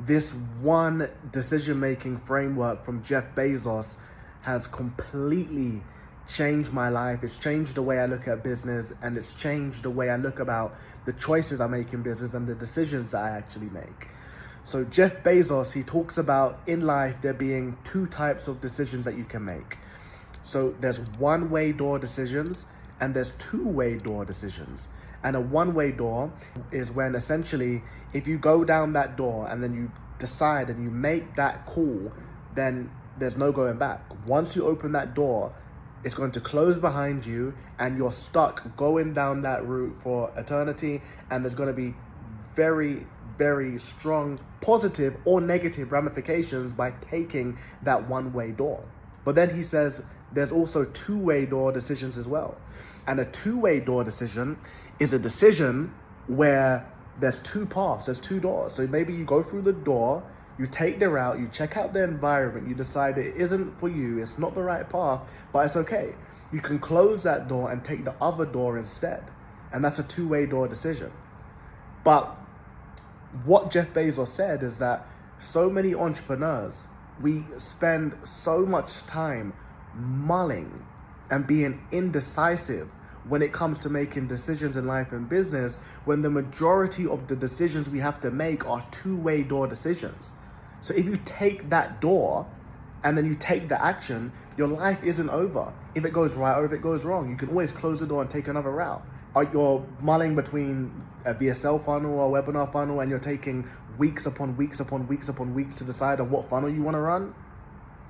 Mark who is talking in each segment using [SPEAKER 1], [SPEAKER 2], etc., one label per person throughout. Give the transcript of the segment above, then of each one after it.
[SPEAKER 1] this one decision-making framework from Jeff Bezos has completely changed my life. It's changed the way I look at business, and it's changed the way I look about the choices I make in business and the decisions that I actually make. So Jeff Bezos, he talks about in life there being two types of decisions that you can make. So there's one-way door decisions and there's two-way door decisions. And a one-way door is when essentially if you go down that door and then you decide and you make that call, then there's no going back. Once you open that door, it's going to close behind you and you're stuck going down that route for eternity, and there's going to be very, very strong positive or negative ramifications by taking that one-way door. But then he says there's also two-way door decisions as well. And a two-way door decision is a decision where there's two paths, there's two doors. So maybe you go through the door, you take the route, you check out the environment, you decide it isn't for you, it's not the right path, but it's okay. You can close that door and take the other door instead. And that's a two-way door decision. But what Jeff Bezos said is that so many entrepreneurs, we spend so much time mulling and being indecisive when it comes to making decisions in life and business, when the majority of the decisions we have to make are two-way door decisions. So if you take that door and then you take the action, your life isn't over. If it goes right or if it goes wrong, you can always close the door and take another route. Or you're mulling between a VSL funnel or a webinar funnel and you're taking weeks upon weeks upon weeks upon weeks to decide on what funnel you want to run,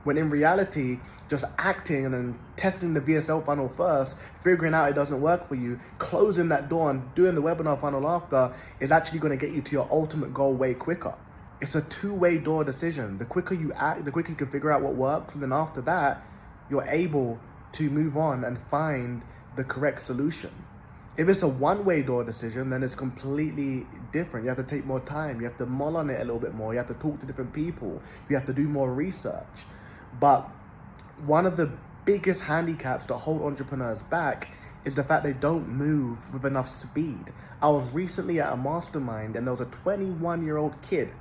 [SPEAKER 1] when in reality, just acting and then testing the VSL funnel first, figuring out it doesn't work for you, closing that door and doing the webinar funnel after is actually going to get you to your ultimate goal way quicker. It's a two-way door decision. The quicker you act, the quicker you can figure out what works, and then after that, you're able to move on and find the correct solution. If it's a one-way door decision, then it's completely different. You have to take more time. You have to mull on it a little bit more. You have to talk to different people. You have to do more research. But one of the biggest handicaps that hold entrepreneurs back is the fact they don't move with enough speed. I was recently at a mastermind and there was a 21-year-old kid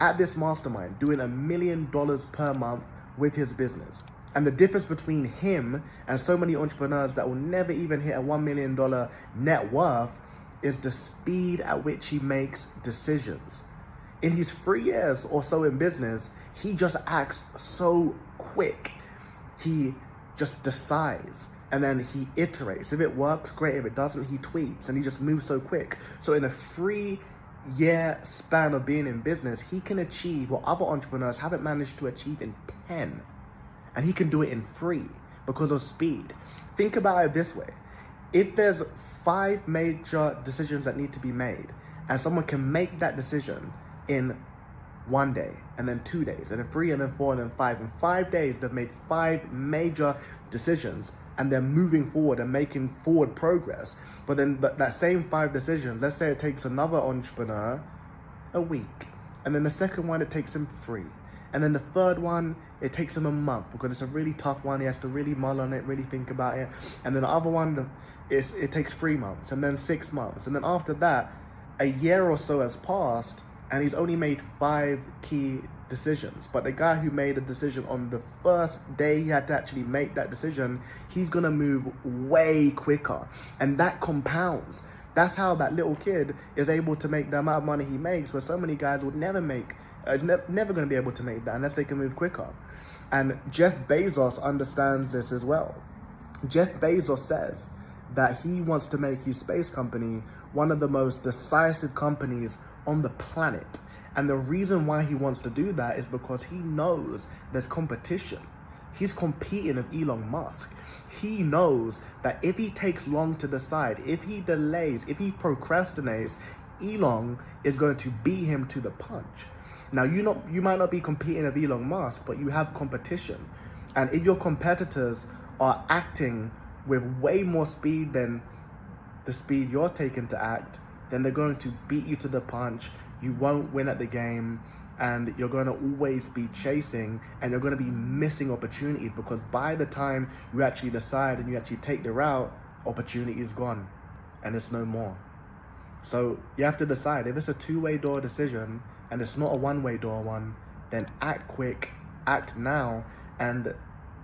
[SPEAKER 1] at this mastermind doing $1 million per month with his business. And the difference between him and so many entrepreneurs that will never even hit a $1 million net worth is the speed at which he makes decisions. In his 3 years or so in business, he just acts so quick. He just decides and then he iterates. If it works, great. If it doesn't, he tweaks, and he just moves so quick. So in a 3-year span of being in business, he can achieve what other entrepreneurs haven't managed to achieve in 10. And he can do it in 3 because of speed. Think about it this way. If there's 5 major decisions that need to be made, and someone can make that decision in 1 day, and then 2 days, and then 3, and then 4, and then 5. In 5 days, they've made 5 major decisions, and they're moving forward and making forward progress. But then that same 5 decisions, let's say it takes another entrepreneur a week, and then the second one, it takes him 3. And then the third one, it takes him a month because it's a really tough one. He has to really mull on it, really think about it. And then the other one, it takes 3 months, and then 6 months. And then after that, a year or so has passed, and he's only made 5 key decisions. But the guy who made a decision on the first day he had to actually make that decision, he's gonna move way quicker. And that compounds. That's how that little kid is able to make the amount of money he makes, where so many guys would never make. Never going to be able to make that unless they can move quicker. And Jeff Bezos understands this as well. Jeff Bezos says that he wants to make his space company one of the most decisive companies on the planet. And the reason why he wants to do that is because he knows there's competition. He's competing with Elon Musk. He knows that if he takes long to decide, if he delays, if he procrastinates, Elon is going to beat him to the punch. Now, you might not be competing with Elon Musk, but you have competition. And if your competitors are acting with way more speed than the speed you're taking to act, then they're going to beat you to the punch. You won't win at the game, and you're going to always be chasing, and you're going to be missing opportunities, because by the time you actually decide and you actually take the route, opportunity is gone and it's no more. So you have to decide. If it's a two-way door decision, and it's not a one-way door one, then act quick, act now, and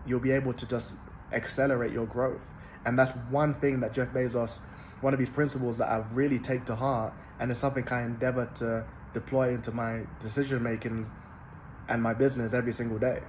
[SPEAKER 1] you'll be able to just accelerate your growth. And that's one thing that Jeff Bezos, one of his principles that I've really taken to heart, and it's something I endeavor to deploy into my decision making and my business every single day.